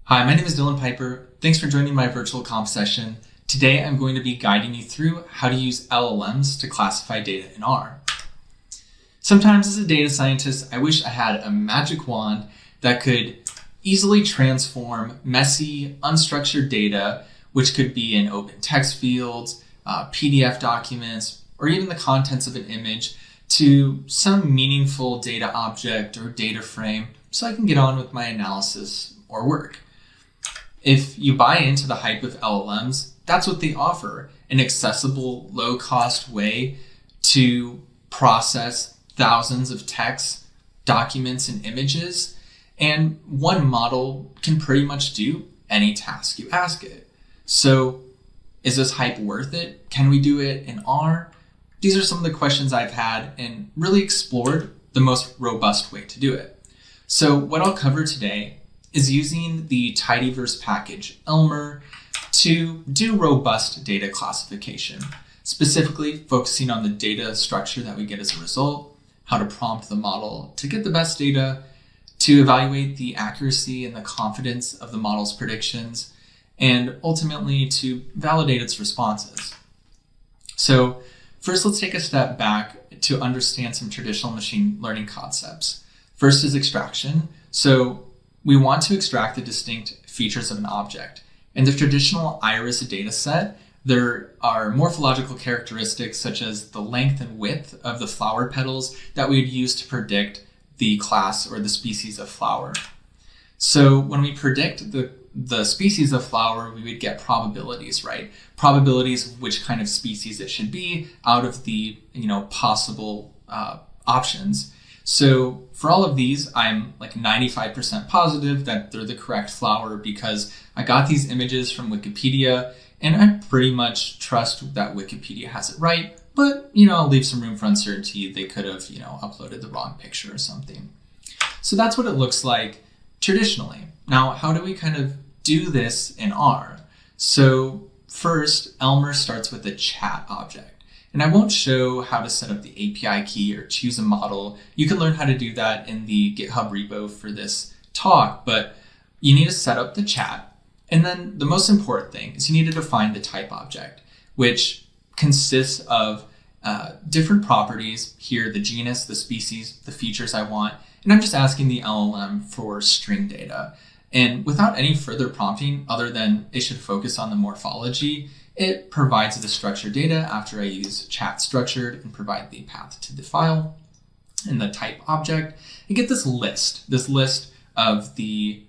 Hi, my name is Pieper. Thanks for joining my virtual conf session. Today I'm going to be guiding you through how to use LLMs to classify data in R. Sometimes as a data scientist, I wish I had a magic wand that could easily transform messy, unstructured data, which could be in open text fields, PDF documents, or even the contents of an image, to some meaningful data object or data frame so I can get on with my analysis or work. If you buy into the hype of LLMs, that's what they offer, an accessible, low-cost way to process thousands of texts, documents, and images, and one model can pretty much do any task you ask it. So is this hype worth it? Can we do it in R? These are some of the questions I've had and really explored the most robust way to do it. So what I'll cover today is using the tidyverse package ellmer to do robust data classification, specifically focusing on the data structure that we get as a result, how to prompt the model to get the best data, to evaluate the accuracy and the confidence of the model's predictions, and ultimately to validate its responses. So first, let's take a step back to understand some traditional machine learning concepts. First is extraction. So we want to extract the distinct features of an object. In the traditional iris data set, there are morphological characteristics such as the length and width of the flower petals that we would use to predict the class or the species of flower. So when we predict the species of flower, we would get probabilities, right? Probabilities of which kind of species it should be out of the possible options. So for all of these, I'm like 95% positive that they're the correct flower because I got these images from Wikipedia and I pretty much trust that Wikipedia has it right, but I'll leave some room for uncertainty. They could have, uploaded the wrong picture or something. So that's what it looks like traditionally. Now, how do we kind of do this in R? So first, ellmer starts with a chat object. And I won't show how to set up the API key or choose a model. You can learn how to do that in the GitHub repo for this talk, but you need to set up the chat. And then the most important thing is you need to define the type object, which consists of different properties here, the genus, the species, the features I want. And I'm just asking the LLM for string data. And without any further prompting other than it should focus on the morphology, it provides the structured data after I use chat structured and provide the path to the file and the type object. You get this list of the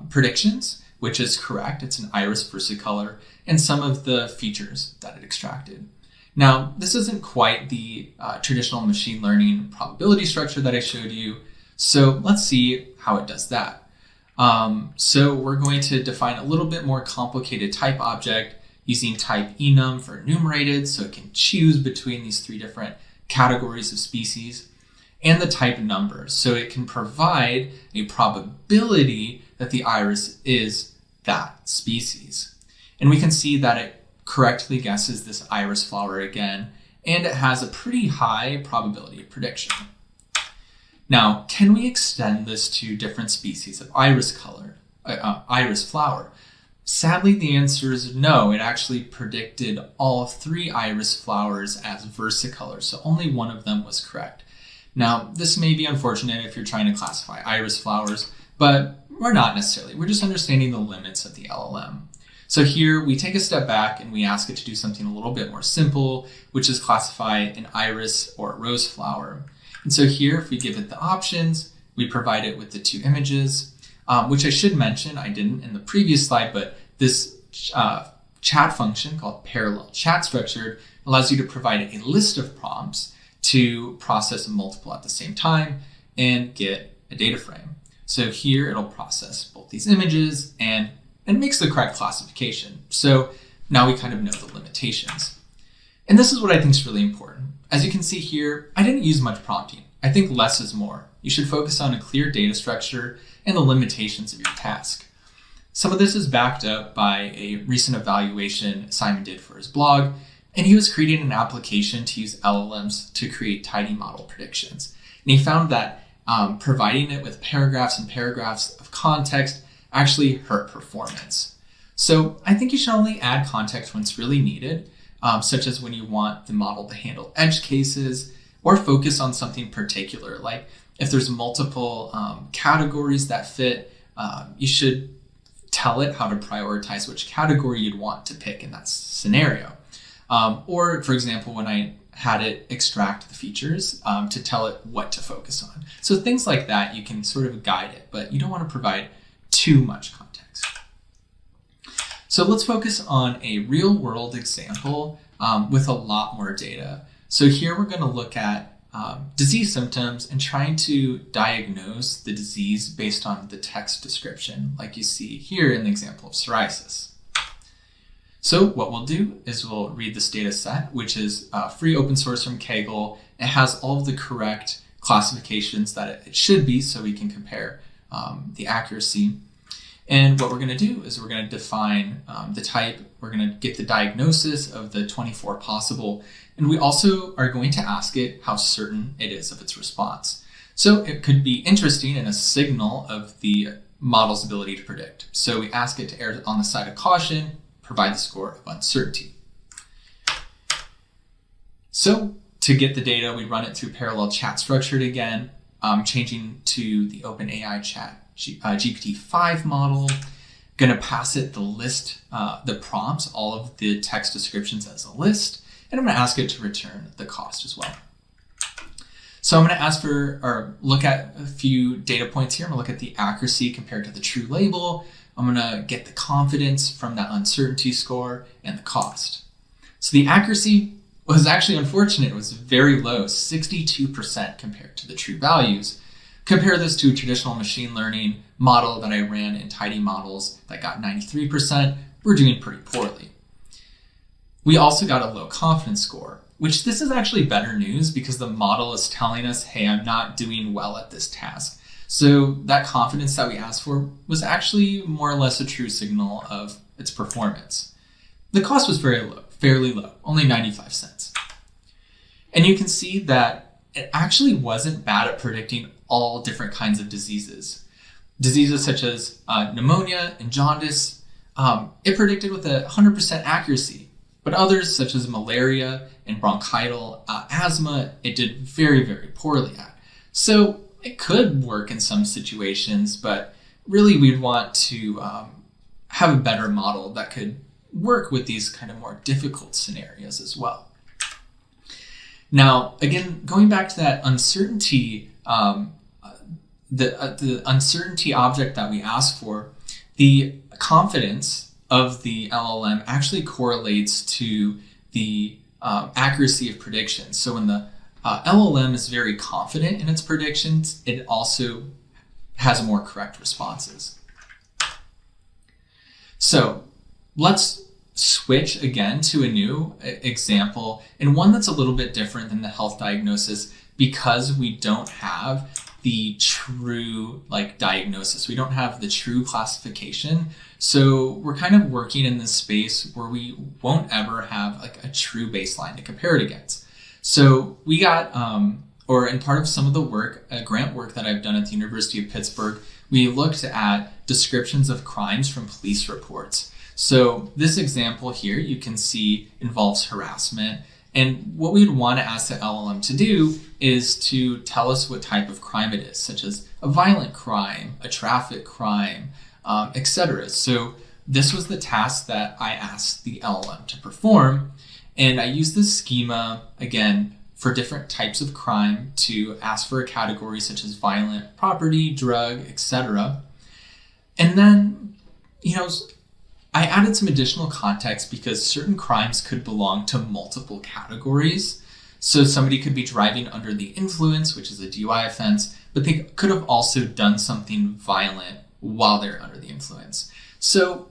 predictions, which is correct. It's an iris versicolor and some of the features that it extracted. Now, this isn't quite the traditional machine learning probability structure that I showed you. So let's see how it does that. So we're going to define a little bit more complicated type object using type enum for enumerated, so it can choose between these three different categories of species, and the type number, so it can provide a probability that the iris is that species. And we can see that it correctly guesses this iris flower again, and it has a pretty high probability of prediction. Now, can we extend this to different species of iris flower? Sadly, the answer is no. It actually predicted all three iris flowers as versicolor, so only one of them was correct. Now, this may be unfortunate if you're trying to classify iris flowers, but we're not necessarily. We're just understanding the limits of the LLM. So here we take a step back and we ask it to do something a little bit more simple, which is classify an iris or a rose flower. And so here, if we give it the options, we provide it with the two images, which I should mention, I didn't in the previous slide, but this chat function called parallel chat structured allows you to provide a list of prompts to process multiple at the same time and get a data frame. So here it'll process both these images and makes the correct classification. So now we kind of know the limitations. And this is what I think is really important. As you can see here, I didn't use much prompting. I think less is more. You should focus on a clear data structure and the limitations of your task. Some of this is backed up by a recent evaluation Simon did for his blog, and he was creating an application to use LLMs to create tidy model predictions. And he found that providing it with paragraphs and paragraphs of context actually hurt performance. So I think you should only add context when it's really needed, such as when you want the model to handle edge cases or focus on something particular. Like if there's multiple categories that fit, you should tell it how to prioritize which category you'd want to pick in that scenario. Or for example, when I had it extract the features to tell it what to focus on. So things like that, you can sort of guide it, but you don't want to provide too much context. So let's focus on a real world example with a lot more data. So here we're going to look at disease symptoms and trying to diagnose the disease based on the text description, like you see here in the example of psoriasis. So what we'll do is we'll read this data set, which is free open source from Kaggle. It has all of the correct classifications that it should be, so we can compare the accuracy. And what we're going to do is we're going to define the type, we're going to get the diagnosis of the 24 possible, and we also are going to ask it how certain it is of its response. So it could be interesting and a signal of the model's ability to predict. So we ask it to err on the side of caution, provide the score of uncertainty. So to get the data, we run it through parallel chat structured again, changing to the OpenAI chat GPT-5 model. Going to pass it the list, the prompts, all of the text descriptions as a list, and I'm going to ask it to return the cost as well. So I'm going to ask for, or look at a few data points here. I'm going to look at the accuracy compared to the true label. I'm going to get the confidence from that uncertainty score and the cost. So the accuracy was actually unfortunate. It was very low, 62% compared to the true values. Compare this to a traditional machine learning model that I ran in Tidy Models that got 93%. We're doing pretty poorly. We also got a low confidence score, which this is actually better news because the model is telling us, hey, I'm not doing well at this task. So that confidence that we asked for was actually more or less a true signal of its performance. The cost was very low, fairly low, only 95 cents. And you can see that it actually wasn't bad at predicting all different kinds of diseases. Diseases such as pneumonia and jaundice, it predicted with 100% accuracy. But others such as malaria and bronchital asthma, it did very, very poorly at. So it could work in some situations, but really we'd want to have a better model that could work with these kind of more difficult scenarios as well. Now, again, going back to that uncertainty, the uncertainty object that we asked for, the confidence of the LLM actually correlates to the accuracy of predictions. So when the LLM is very confident in its predictions, it also has more correct responses. So let's switch again to a new example, and one that's a little bit different than the health diagnosis because we don't have the true diagnosis. We don't have the true classification. So we're kind of working in this space where we won't ever have a true baseline to compare it against. So we got, or in part of some of the work, grant work that I've done at the University of Pittsburgh, we looked at descriptions of crimes from police reports. So this example here, you can see involves harassment. And what we'd want to ask the LLM to do is to tell us what type of crime it is, such as a violent crime, a traffic crime, etc. So this was the task that I asked the LLM to perform. And I used this schema, again, for different types of crime to ask for a category such as violent, property, drug, etc. And then, I added some additional context because certain crimes could belong to multiple categories. So somebody could be driving under the influence, which is a DUI offense, but they could have also done something violent while they're under the influence. So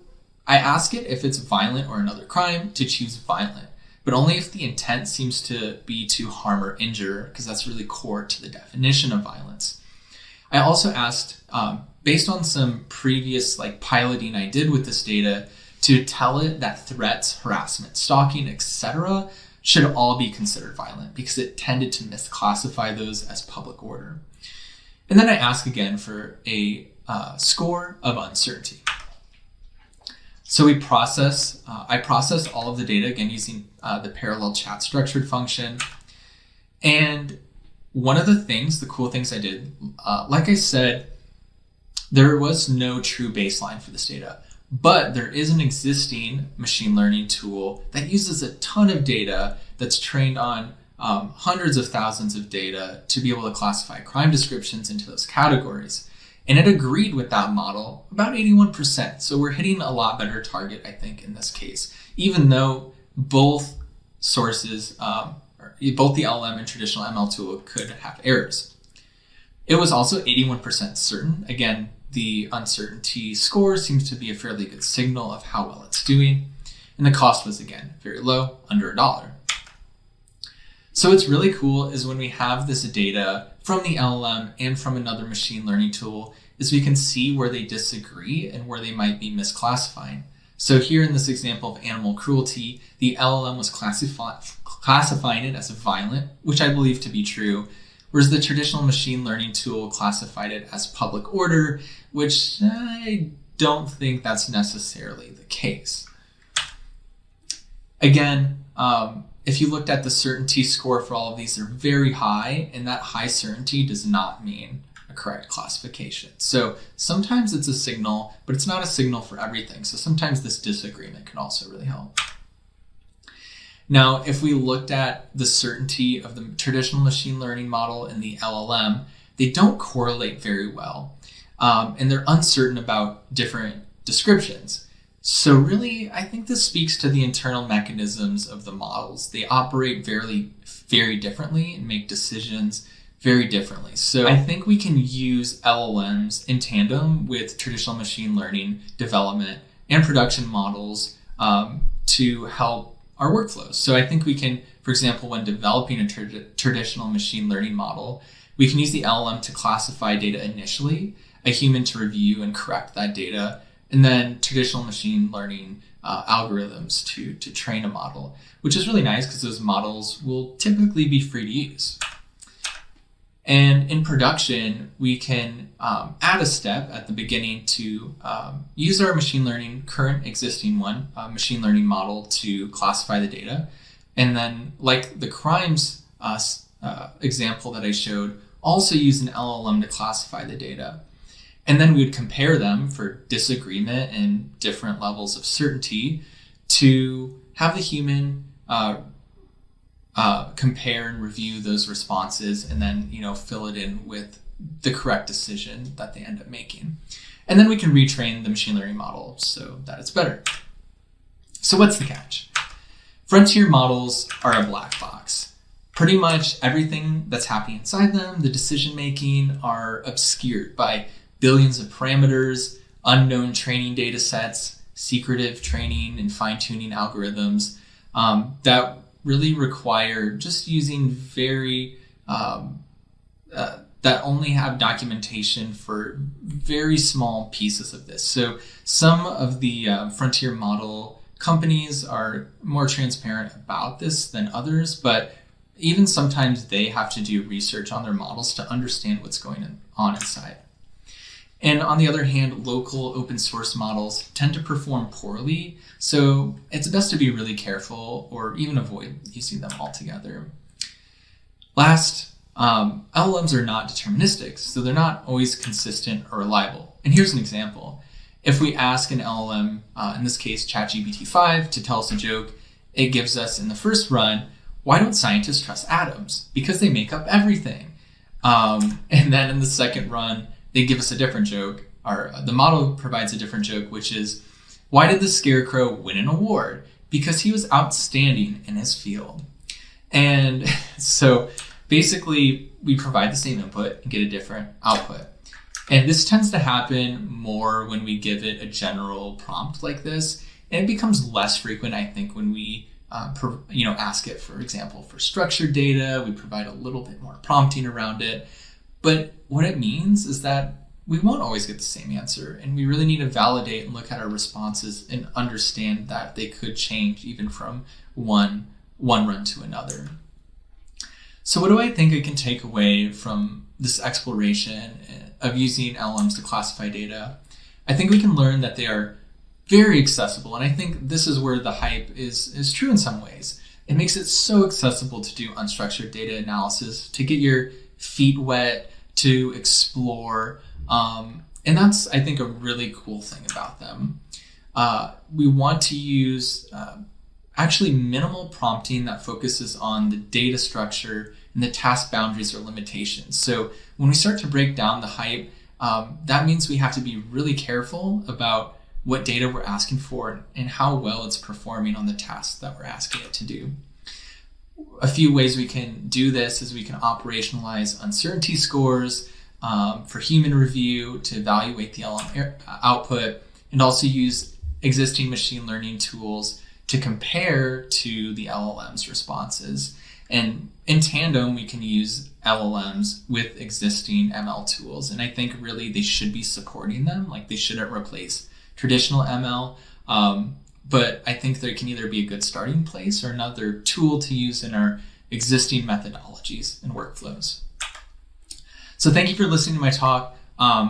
I ask it if it's violent or another crime to choose violent, but only if the intent seems to be to harm or injure, because that's really core to the definition of violence. I also asked, based on some previous piloting I did with this data, to tell it that threats, harassment, stalking, etc. should all be considered violent because it tended to misclassify those as public order. And then I ask again for a score of uncertainty. So I process all of the data, again, using the parallel chat structured function. And one of the cool things I did, like I said, there was no true baseline for this data, but there is an existing machine learning tool that uses a ton of data that's trained on hundreds of thousands of data to be able to classify crime descriptions into those categories. And it agreed with that model about 81%. So we're hitting a lot better target, I think, in this case, even though both sources, both the LLM and traditional ML tool could have errors. It was also 81% certain. Again, the uncertainty score seems to be a fairly good signal of how well it's doing. And the cost was, again, very low, under $1. So what's really cool is when we have this data from the LLM and from another machine learning tool is we can see where they disagree and where they might be misclassifying. So here in this example of animal cruelty, the LLM was classifying it as violent, which I believe to be true, whereas the traditional machine learning tool classified it as public order, which I don't think that's necessarily the case. Again, if you looked at the certainty score for all of these, they're very high, and that high certainty does not mean a correct classification. So sometimes it's a signal, but it's not a signal for everything. So sometimes this disagreement can also really help. Now, if we looked at the certainty of the traditional machine learning model and the LLM, they don't correlate very well, and they're uncertain about different descriptions. So really, I think this speaks to the internal mechanisms of the models. They operate very differently and make decisions very differently. So I think we can use LLMs in tandem with traditional machine learning development and production models to help our workflows. So I think we can, for example, when developing a traditional machine learning model, we can use the LLM to classify data initially, a human to review and correct that data, and then traditional machine learning algorithms to train a model, which is really nice because those models will typically be free to use. And in production, we can add a step at the beginning to use our machine learning, current existing one, machine learning model to classify the data. And then like the crimes example that I showed, also use an LLM to classify the data. And then we would compare them for disagreement and different levels of certainty to have the human compare and review those responses and then, fill it in with the correct decision that they end up making. And then we can retrain the machine learning model so that it's better. So what's the catch? Frontier models are a black box. Pretty much everything that's happening inside them, the decision making, are obscured by billions of parameters, unknown training data sets, secretive training and fine-tuning algorithms that really require just using very, that only have documentation for very small pieces of this. So some of the frontier model companies are more transparent about this than others, but even sometimes they have to do research on their models to understand what's going on inside. And on the other hand, local open source models tend to perform poorly, so it's best to be really careful or even avoid using them altogether. Last, LLMs are not deterministic, so they're not always consistent or reliable. And here's an example. If we ask an LLM, in this case ChatGPT-5, to tell us a joke, it gives us in the first run, why don't scientists trust atoms? Because they make up everything. And then in the second run, they give us a different joke, or the model provides a different joke, which is, why did the scarecrow win an award? Because he was outstanding in his field. And so basically, we provide the same input and get a different output. And this tends to happen more when we give it a general prompt like this, and it becomes less frequent, I think, when we ask it, for example, for structured data. We provide a little bit more prompting around it. But what it means is that we won't always get the same answer, and we really need to validate and look at our responses and understand that they could change even from one run to another. So what do I think I can take away from this exploration of using LLMs to classify data, I think we can learn that they are very accessible. And I think this is where the hype is true in some ways. It makes it so accessible to do unstructured data analysis, to get your feet wet, to explore. And that's, I think, a really cool thing about them. We want to use actually minimal prompting that focuses on the data structure and the task boundaries or limitations. So when we start to break down the hype, that means we have to be really careful about what data we're asking for and how well it's performing on the tasks that we're asking it to do. A few ways we can do this is we can operationalize uncertainty scores for human review to evaluate the LLM output, and also use existing machine learning tools to compare to the LLM's responses. And in tandem, we can use LLMs with existing ML tools. And I think really they should be supporting them. Like, they shouldn't replace traditional ML. But I think there can either be a good starting place or another tool to use in our existing methodologies and workflows. So thank you for listening to my talk.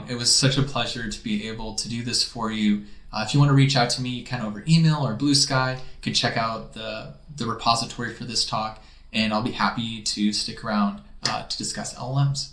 It was such a pleasure to be able to do this for you. If you want to reach out to me, you can over email or Blue Sky. You can check out the repository for this talk, and I'll be happy to stick around to discuss LLMs.